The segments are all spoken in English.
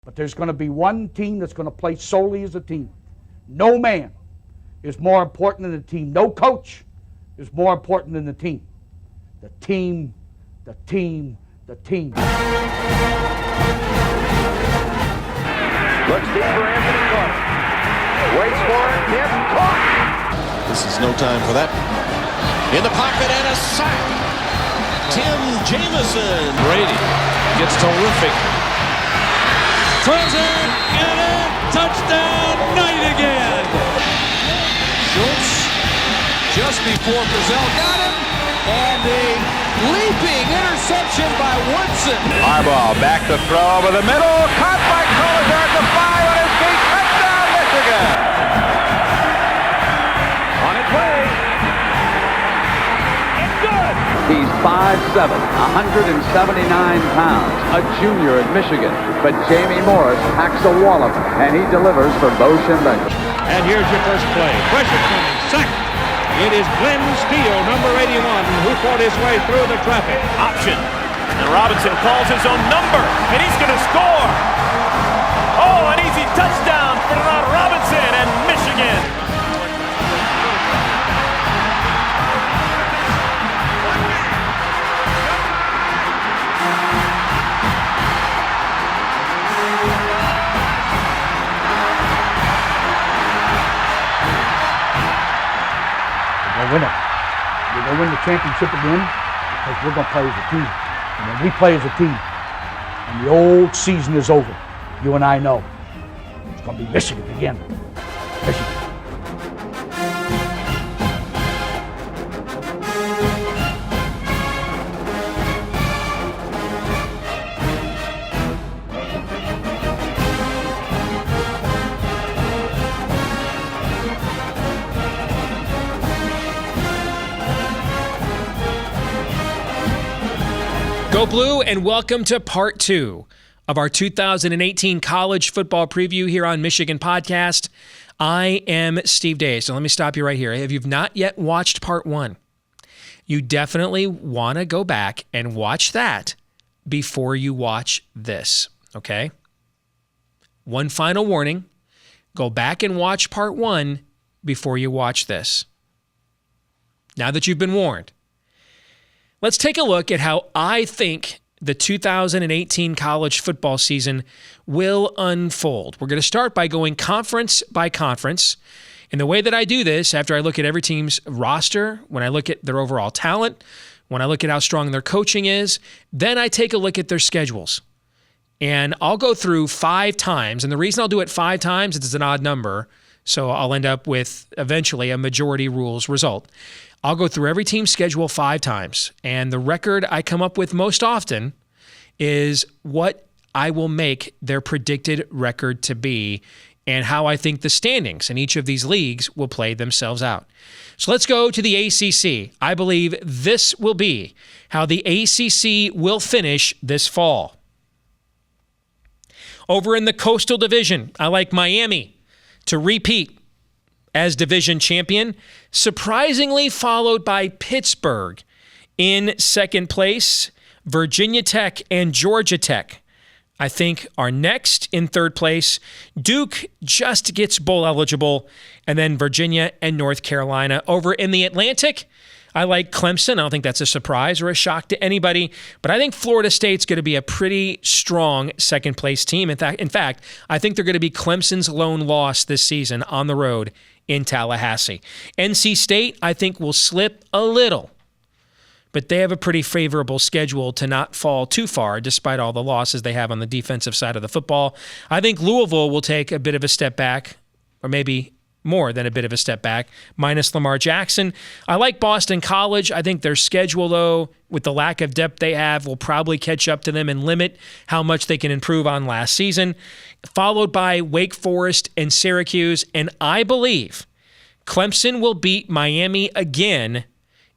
But there's going to be one team that's going to play solely as a team. No man is more important than the team. No coach is more important than the team. The team, the team, the team. Looks deep for Anthony Clark. Waits for it. Hit. Caught. This is no time for that. In the pocket and a sack. Tim Jamison. Brady gets terrific. Throws it, and a touchdown, Knight again. Schultz just before Brazil got him, and a leaping interception by Woodson. Harbaugh back to throw over the middle, caught by Collier at the 5 on his feet, touchdown Michigan. On its way. It's good. He's 5'7", 179 pounds, a junior at Michigan. But Jamie Morris packs a wallop, and he delivers for Bo Schembechler. And here's your first play. Pressure coming. Sacked. It is Glenn Steele, number 81, who fought his way through the traffic. Option. And Robinson calls his own number, and he's going to score. Oh, an easy touchdown for Robinson and Michigan. Win it. We're going to win the championship again because we're going to play as a team. And when we play as a team and the old season is over, you and I know it's going to be Michigan again. Michigan. Go Blue, and welcome to part 2 of our 2018 college football preview here on Michigan Podcast. I am Steve Deace, so let me stop you right here. If you've not yet watched part 1, you definitely want to go back and watch that before you watch this, okay? One final warning, go back and watch part 1 before you watch this. Now that you've been warned, let's take a look at how I think the 2018 college football season will unfold. We're going to start by going conference by conference. And the way that I do this, after I look at every team's roster, when I look at their overall talent, when I look at how strong their coaching is, then I take a look at their schedules. And I'll go through 5 times. And the reason I'll do it 5 times is it's an odd number, so I'll end up with eventually a majority rules result. I'll go through every team's schedule 5 times, and the record I come up with most often is what I will make their predicted record to be and how I think the standings in each of these leagues will play themselves out. So let's go to the ACC. I believe this will be how the ACC will finish this fall. Over in the Coastal Division, I like Miami to repeat as division champion, surprisingly followed by Pittsburgh in second place. Virginia Tech and Georgia Tech, I think, are next in third place. Duke just gets bowl eligible, and then Virginia and North Carolina. Over in the Atlantic, I like Clemson. I don't think that's a surprise or a shock to anybody, but I think Florida State's going to be a pretty strong second-place team. In fact, I think they're going to be Clemson's lone loss this season on the road in Tallahassee. NC State, I think, will slip a little, but they have a pretty favorable schedule to not fall too far despite all the losses they have on the defensive side of the football. I think Louisville will take a bit of a step back, or maybe more than a bit of a step back, minus Lamar Jackson. I like Boston College. I think their schedule, though, with the lack of depth they have, will probably catch up to them and limit how much they can improve on last season. Followed by Wake Forest and Syracuse. And I believe Clemson will beat Miami again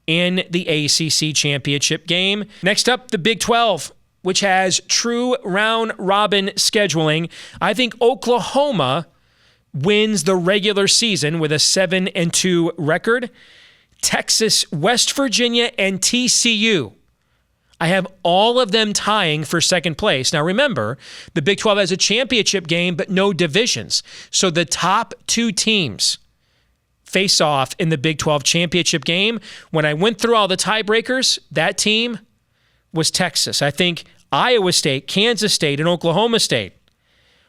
in the ACC championship game. Next up, the Big 12, which has true round-robin scheduling. I think Oklahoma wins the regular season with a 7-2 record. Texas, West Virginia, and TCU, I have all of them tying for second place. Now remember, the Big 12 has a championship game, but no divisions. So the top 2 teams face off in the Big 12 championship game. When I went through all the tiebreakers, that team was Texas. I think Iowa State, Kansas State, and Oklahoma State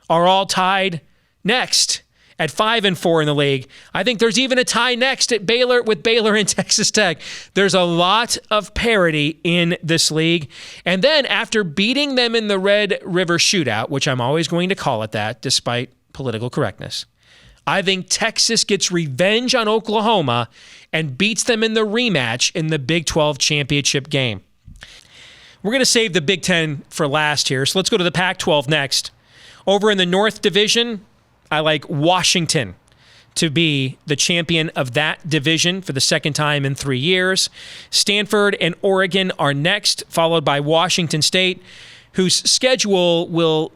are all tied next at 5 and 4 in the league. I think there's even a tie next at Baylor with Baylor and Texas Tech. There's a lot of parity in this league. And then after beating them in the Red River Shootout, which I'm always going to call it that despite political correctness, I think Texas gets revenge on Oklahoma and beats them in the rematch in the Big 12 championship game. We're going to save the Big 10 for last here, so let's go to the Pac-12 next. Over in the North Division, I like Washington to be the champion of that division for the second time in 3 years. Stanford and Oregon are next, followed by Washington State, whose schedule will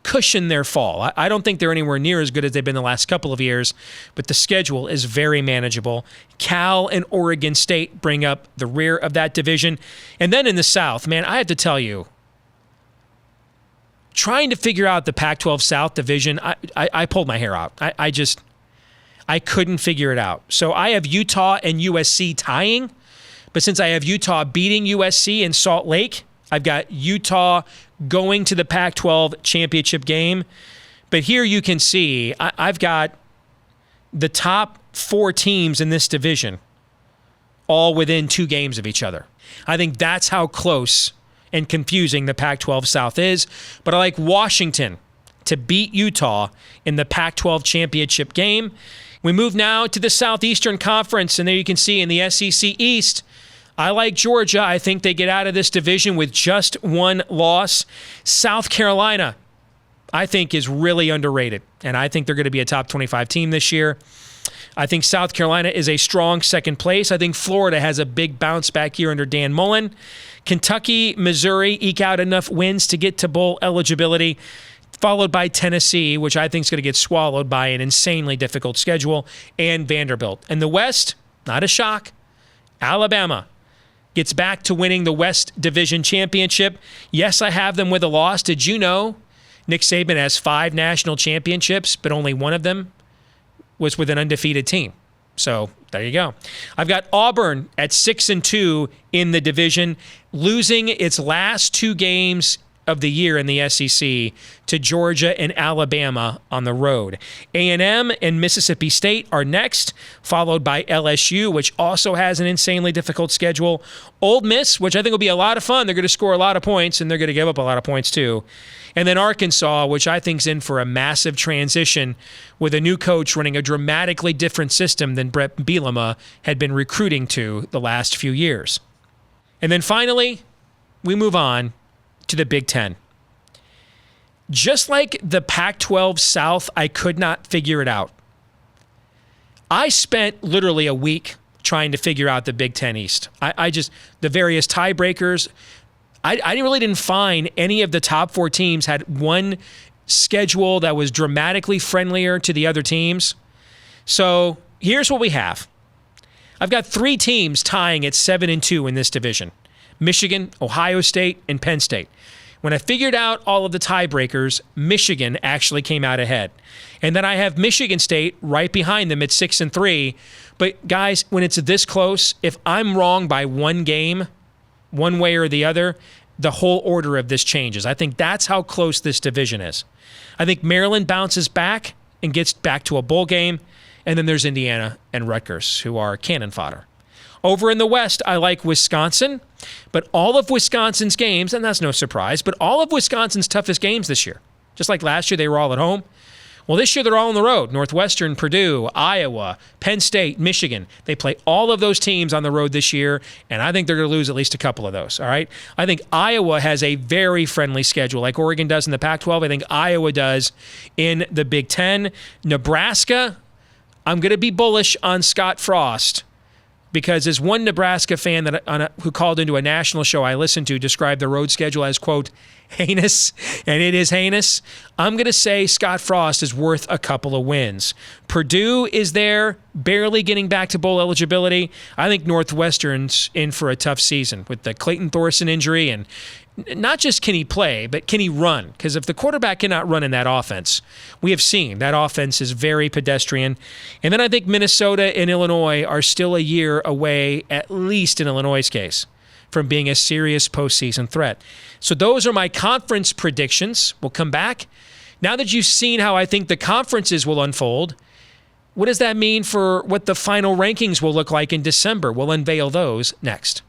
cushion their fall. I don't think they're anywhere near as good as they've been the last couple of years, but the schedule is very manageable. Cal and Oregon State bring up the rear of that division. And then in the South, man, I have to tell you, trying to figure out the Pac-12 South division, I pulled my hair out. I couldn't figure it out. So I have Utah and USC tying, but since I have Utah beating USC in Salt Lake, I've got Utah going to the Pac-12 championship game. But here you can see I've got the top 4 teams in this division all within 2 games of each other. I think that's how close and confusing the Pac-12 South is. But I like Washington to beat Utah in the Pac-12 championship game. We move now to the Southeastern Conference, and there you can see in the SEC East, I like Georgia. I think they get out of this division with just 1 loss. South Carolina, I think, is really underrated, and I think they're going to be a top 25 team this year. I think South Carolina is a strong second place. I think Florida has a big bounce back year under Dan Mullen. Kentucky, Missouri eke out enough wins to get to bowl eligibility, followed by Tennessee, which I think is going to get swallowed by an insanely difficult schedule, and Vanderbilt. And the West, not a shock, Alabama gets back to winning the West Division Championship. Yes, I have them with a loss. Did you know Nick Saban has 5 national championships, but only one of them was with an undefeated team? So there you go. I've got Auburn at 6-2 in the division, losing its last 2 games of the year in the SEC to Georgia and Alabama on the road. A&M and Mississippi State are next, followed by LSU, which also has an insanely difficult schedule. Ole Miss, which I think will be a lot of fun. They're going to score a lot of points, and they're going to give up a lot of points too. And then Arkansas, which I think is in for a massive transition with a new coach running a dramatically different system than Brett Bielema had been recruiting to the last few years. And then finally, we move on to the Big Ten. Just like the Pac-12 South, I could not figure it out. I spent literally a week trying to figure out the Big Ten East. The various tiebreakers, I really didn't find any of the top 4 teams had one schedule that was dramatically friendlier to the other teams. So here's what we have. I've got 3 teams tying at 7-2 in this division: Michigan, Ohio State, and Penn State. When I figured out all of the tiebreakers, Michigan actually came out ahead. And then I have Michigan State right behind them at 6-3. But guys, when it's this close, if I'm wrong by 1 game, one way or the other, the whole order of this changes. I think that's how close this division is. I think Maryland bounces back and gets back to a bowl game. And then there's Indiana and Rutgers, who are cannon fodder. Over in the West, I like Wisconsin, but all of Wisconsin's games, and that's no surprise, but all of Wisconsin's toughest games this year, just like last year they were all at home, well, this year they're all on the road. Northwestern, Purdue, Iowa, Penn State, Michigan. They play all of those teams on the road this year, and I think they're going to lose at least a couple of those, all right? I think Iowa has a very friendly schedule, like Oregon does in the Pac-12. I think Iowa does in the Big Ten. Nebraska, I'm going to be bullish on Scott Frost. because as one Nebraska fan who called into a national show I listened to described the road schedule as, quote, heinous, and it is heinous, I'm going to say Scott Frost is worth a couple of wins. Purdue is there, barely getting back to bowl eligibility. I think Northwestern's in for a tough season with the Clayton Thorson injury, and not just can he play, but can he run? Because if the quarterback cannot run in that offense, we have seen that offense is very pedestrian. And then I think Minnesota and Illinois are still a year away, at least in Illinois' case, from being a serious postseason threat. So those are my conference predictions. We'll come back. Now that you've seen how I think the conferences will unfold, what does that mean for what the final rankings will look like in December? We'll unveil those next.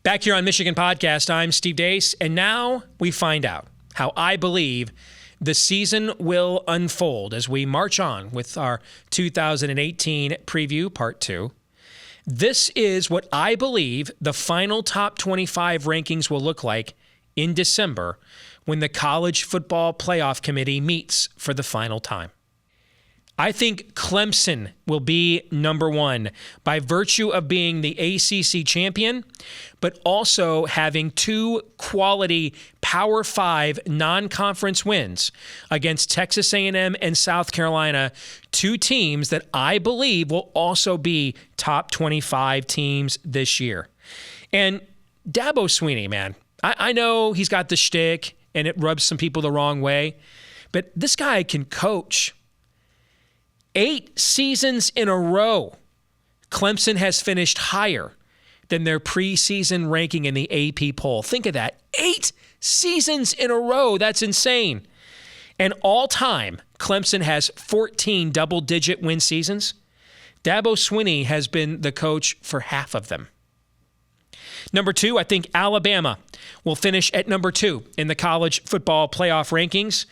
Back here on Michigan Podcast, I'm Steve Deace, and now we find out how I believe the season will unfold as we march on with our 2018 preview, part 2. This is what I believe the final top 25 rankings will look like in December when the College Football Playoff Committee meets for the final time. I think Clemson will be number 1 by virtue of being the ACC champion, but also having 2 quality Power 5 non-conference wins against Texas A&M and South Carolina, 2 teams that I believe will also be top 25 teams this year. And Dabo Swinney, man, I know he's got the shtick and it rubs some people the wrong way, but this guy can coach. 8 seasons in a row, Clemson has finished higher than their preseason ranking in the AP poll. Think of that. 8 seasons in a row. That's insane. And all time, Clemson has 14 double-digit win seasons. Dabo Swinney has been the coach for half of them. Number 2, I think Alabama will finish at number 2 in the college football playoff rankings.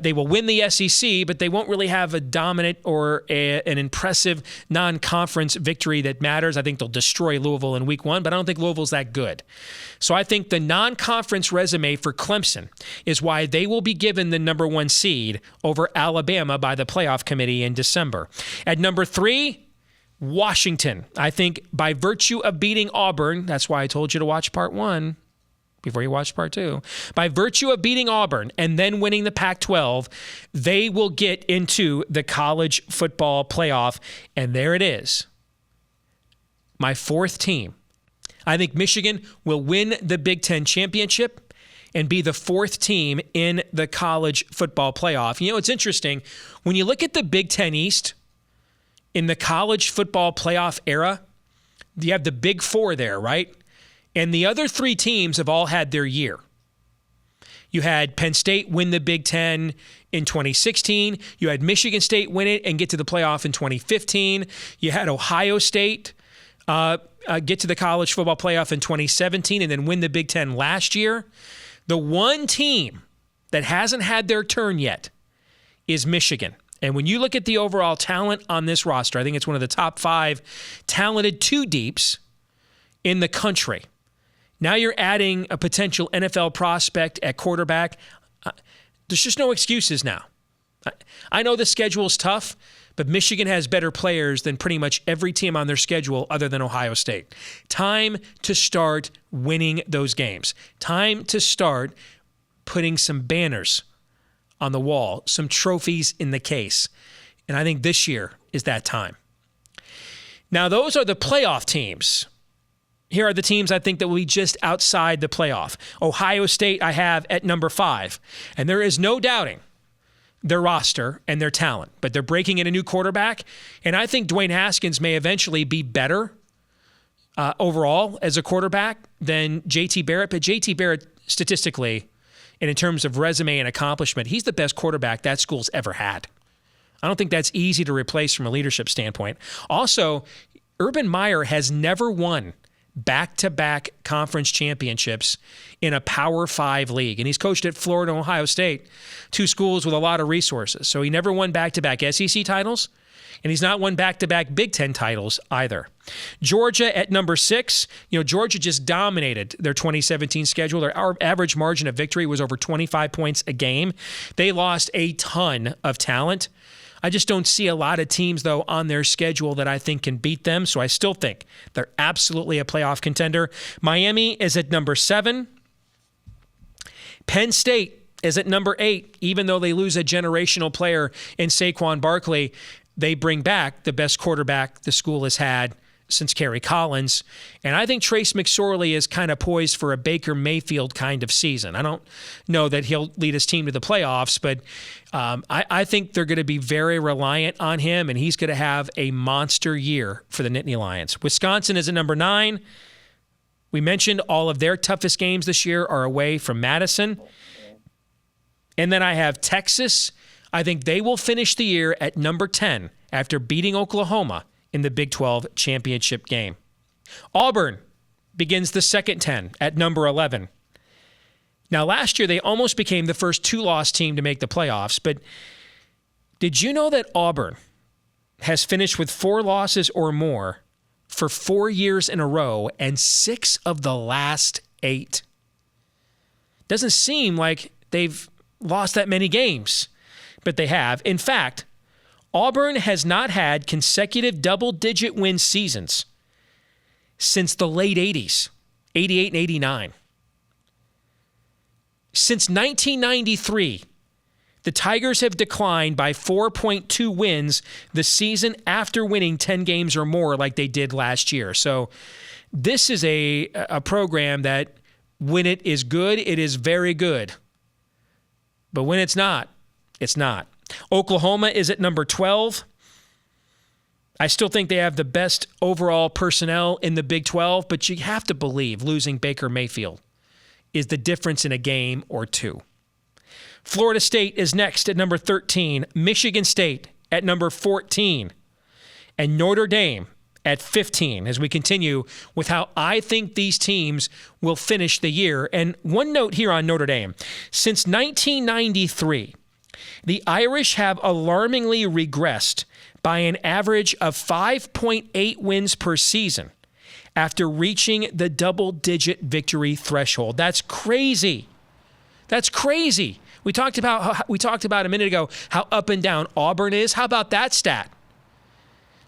They will win the SEC, but they won't really have a dominant or an impressive non-conference victory that matters. I think they'll destroy Louisville in week 1, but I don't think Louisville's that good. So I think the non-conference resume for Clemson is why they will be given the number 1 seed over Alabama by the playoff committee in December. At number 3, Washington. I think by virtue of beating Auburn, that's why I told you to watch part 1 before you watch part 2. By virtue of beating Auburn and then winning the Pac-12, they will get into the college football playoff. And there it is. My 4th team. I think Michigan will win the Big Ten championship and be the 4th team in the college football playoff. You know, it's interesting. When you look at the Big Ten East in the college football playoff era, you have the Big 4 there, right? And the other 3 teams have all had their year. You had Penn State win the Big Ten in 2016. You had Michigan State win it and get to the playoff in 2015. You had Ohio State get to the college football playoff in 2017 and then win the Big Ten last year. The one team that hasn't had their turn yet is Michigan. And when you look at the overall talent on this roster, I think it's one of the top 5 talented 2-deeps in the country. Now you're adding a potential NFL prospect at quarterback. There's just no excuses now. I know the schedule is tough, but Michigan has better players than pretty much every team on their schedule other than Ohio State. Time to start winning those games. Time to start putting some banners on the wall, some trophies in the case. And I think this year is that time. Now, those are the playoff teams. Here are the teams I think that will be just outside the playoff. Ohio State I have at number 5. And there is no doubting their roster and their talent. But they're breaking in a new quarterback. And I think Dwayne Haskins may eventually be better overall as a quarterback than J.T. Barrett. But J.T. Barrett, statistically, and in terms of resume and accomplishment, he's the best quarterback that school's ever had. I don't think that's easy to replace from a leadership standpoint. Also, Urban Meyer has never won back-to-back conference championships in a Power 5 league. And he's coached at Florida and Ohio State, 2 schools with a lot of resources. So he never won back-to-back SEC titles, and he's not won back-to-back Big Ten titles either. Georgia at number 6. You know, Georgia just dominated their 2017 schedule. Their average margin of victory was over 25 points a game. They lost a ton of talent. I just don't see a lot of teams, though, on their schedule that I think can beat them. So I still think they're absolutely a playoff contender. Miami is at number 7. Penn State is at number 8. Even though they lose a generational player in Saquon Barkley, they bring back the best quarterback the school has had since Kerry Collins. And I think Trace McSorley is kind of poised for a Baker Mayfield kind of season. I don't know that he'll lead his team to the playoffs, but I think they're going to be very reliant on him, and he's going to have a monster year for the Nittany Lions. Wisconsin is at number 9. We mentioned all of their toughest games this year are away from Madison. And then I have Texas. I think they will finish the year at number 10 after beating Oklahoma in the Big 12 championship game. Auburn begins the second 10 at number 11. Now, last year they almost became the first 2-loss team to make the playoffs, but did you know that Auburn has finished with 4 losses or more for 4 years in a row and 6 of the last 8? Doesn't seem like they've lost that many games, but they have. In fact, Auburn has not had consecutive double-digit win seasons since the late 80s, 88 and 89. Since 1993, the Tigers have declined by 4.2 wins the season after winning 10 games or more like they did last year. So this is a program that when it is good, it is very good. But when it's not, it's not. Oklahoma is at number 12. I still think they have the best overall personnel in the Big 12, but you have to believe losing Baker Mayfield is the difference in a game or two. Florida State is next at number 13. Michigan State at number 14. And Notre Dame at 15 as we continue with how I think these teams will finish the year. And one note here on Notre Dame. Since 1993, the Irish have alarmingly regressed by an average of 5.8 wins per season after reaching the double-digit victory threshold. That's crazy. That's crazy. We talked about a minute ago how up and down Auburn is. How about that stat?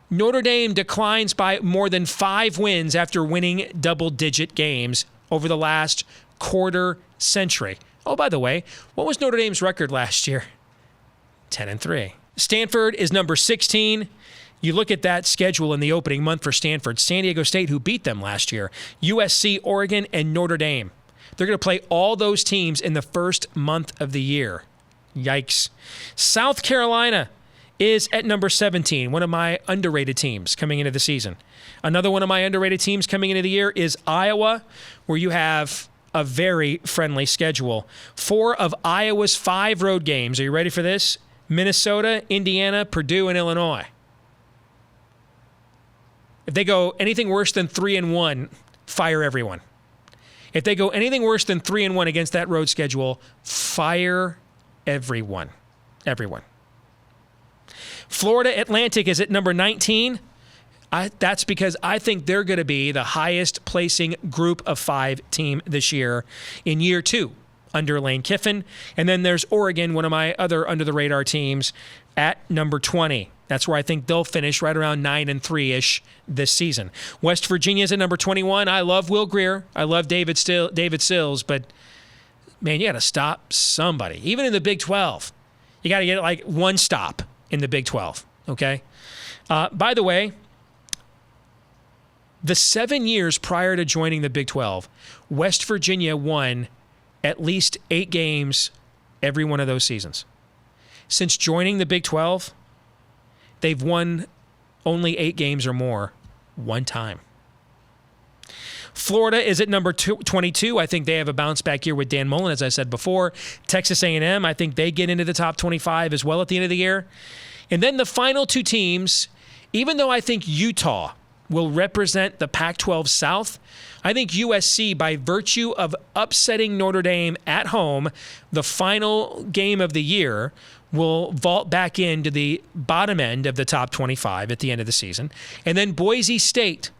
Notre Dame declines by more than 5 wins after winning double-digit games over the last quarter century. Oh, by the way, what was Notre Dame's record last year? 10-3. Stanford is number 16. You look at that schedule in the opening month for Stanford. San Diego State, who beat them last year. USC, Oregon, and Notre Dame. They're going to play all those teams in the first month of the year. Yikes. South Carolina is at number 17, one of my underrated teams coming into the season. Another one of my underrated teams coming into the year is Iowa, where you have a very friendly schedule. 4 of Iowa's 5 road games. Are you ready for this? Minnesota, Indiana, Purdue, and Illinois. If they go anything worse than 3-1, fire everyone. If they go anything worse than 3-1 against that road schedule, fire everyone. Everyone. Florida Atlantic is at number 19. That's because I think they're going to be the highest placing group of 5 team this year in year 2 under Lane Kiffin. And then there's Oregon, one of my other under-the-radar teams, at number 20. That's where I think they'll finish right around 9-3-ish this season. West Virginia's at number 21. I love Will Grier. I love David Sills, but man, you got to stop somebody. Even in the Big 12, you got to get like one stop in the Big 12, okay? By the way, the 7 years prior to joining the Big 12, West Virginia won at least 8 games every one of those seasons. Since joining the Big 12, they've won only 8 games or more one time. Florida is at number 22. I think they have a bounce back year with Dan Mullen, as I said before. Texas A&M, I think they get into the top 25 as well at the end of the year. And then the final 2 teams, even though I think Utah will represent the Pac-12 South, I think USC, by virtue of upsetting Notre Dame at home, the final game of the year, will vault back into the bottom end of the top 25 at the end of the season. And then Boise State,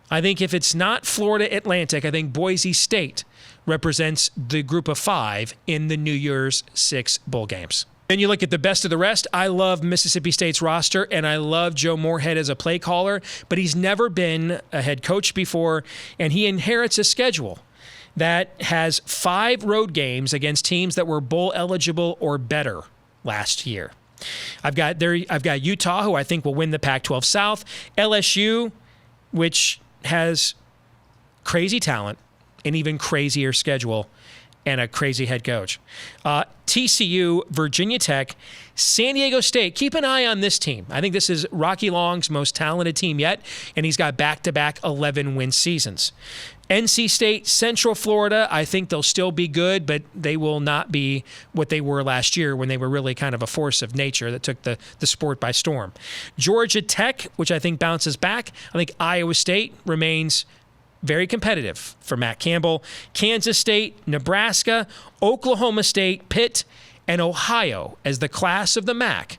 I think if it's not Florida Atlantic, I think Boise State represents the group of 5 in the New Year's 6 bowl games. Then you look at the best of the rest. I love Mississippi State's roster, and I love Joe Moorhead as a play caller, but he's never been a head coach before, and he inherits a schedule that has 5 road games against teams that were bowl eligible or better last year. I've got Utah, who I think will win the Pac-12 South, LSU, which has crazy talent, an even crazier schedule, and a crazy head coach. TCU, Virginia Tech, San Diego State. Keep an eye on this team. I think this is Rocky Long's most talented team yet, and he's got back-to-back 11-win seasons. NC State, Central Florida, I think they'll still be good, but they will not be what they were last year when they were really kind of a force of nature that took the sport by storm. Georgia Tech, which I think bounces back. I think Iowa State remains very competitive for Matt Campbell. Kansas State, Nebraska, Oklahoma State, Pitt, and Ohio as the class of the MAC.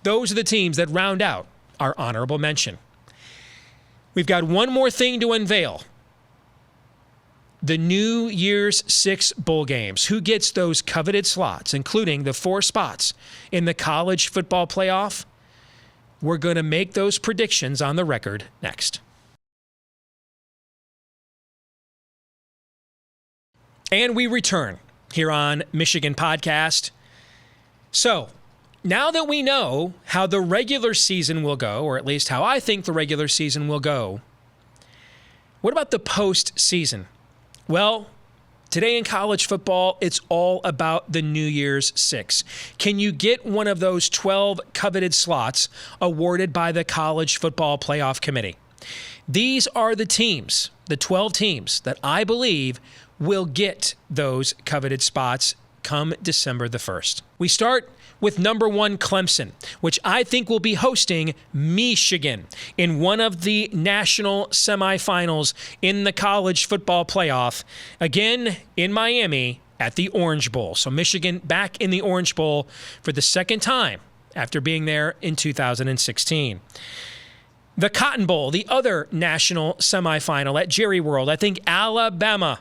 Those are the teams that round out our honorable mention. We've got one more thing to unveil. The New Year's 6 bowl games. Who gets those coveted slots, including the 4 spots in the college football playoff? We're going to make those predictions on the record next. And we return here on Michigan Podcast. So, now that we know how the regular season will go, or at least how I think the regular season will go, what about the postseason? Well, today in college football, it's all about the New Year's 6. Can you get one of those 12 coveted slots awarded by the College Football Playoff Committee? These are the teams, the 12 teams, that I believe will get those coveted spots come December the 1st. We start with number 1 Clemson, which I think will be hosting Michigan in one of the national semifinals in the college football playoff, again in Miami at the Orange Bowl. So Michigan back in the Orange Bowl for the second time after being there in 2016. The Cotton Bowl, the other national semifinal at Jerry World. I think Alabama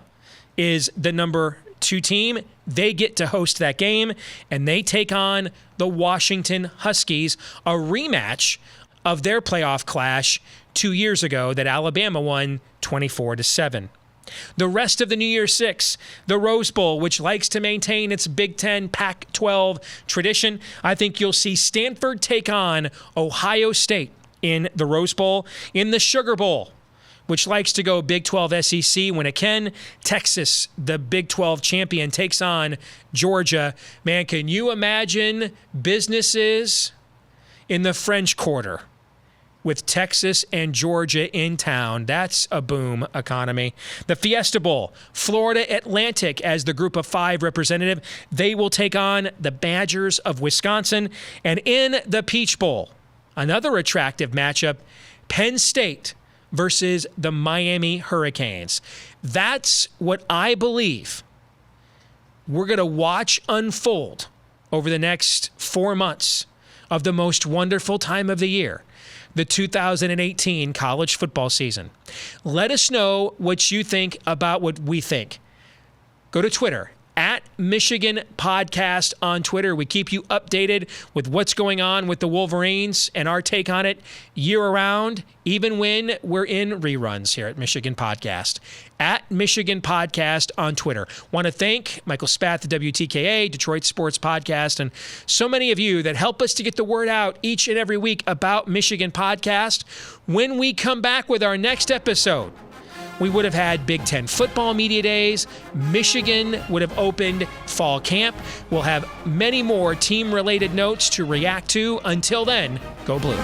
is the number 2 team. They get to host that game, and they take on the Washington Huskies, a rematch of their playoff clash 2 years ago that Alabama won 24-7. The rest of the New Year's 6, the Rose Bowl, which likes to maintain its Big Ten Pac-12 tradition. I think you'll see Stanford take on Ohio State in the Rose Bowl. In the Sugar Bowl, which likes to go Big 12 SEC when it can, Texas, the Big 12 champion, takes on Georgia. Man, can you imagine businesses in the French Quarter with Texas and Georgia in town? That's a boom economy. The Fiesta Bowl, Florida Atlantic as the Group of 5 representative. They will take on the Badgers of Wisconsin. And in the Peach Bowl, another attractive matchup, Penn State versus the Miami Hurricanes. That's what I believe we're going to watch unfold over the next 4 months of the most wonderful time of the year, the 2018 college football season. Let us know what you think about what we think. Go to Twitter, at Michigan Podcast on Twitter. We keep you updated with what's going on with the Wolverines and our take on it year-round, even when we're in reruns here at Michigan Podcast. At Michigan Podcast on Twitter. Want to thank Michael Spath, the WTKA, Detroit Sports Podcast, and so many of you that help us to get the word out each and every week about Michigan Podcast. When we come back with our next episode, we would have had Big Ten football media days. Michigan would have opened fall camp. We'll have many more team-related notes to react to. Until then, go Blue.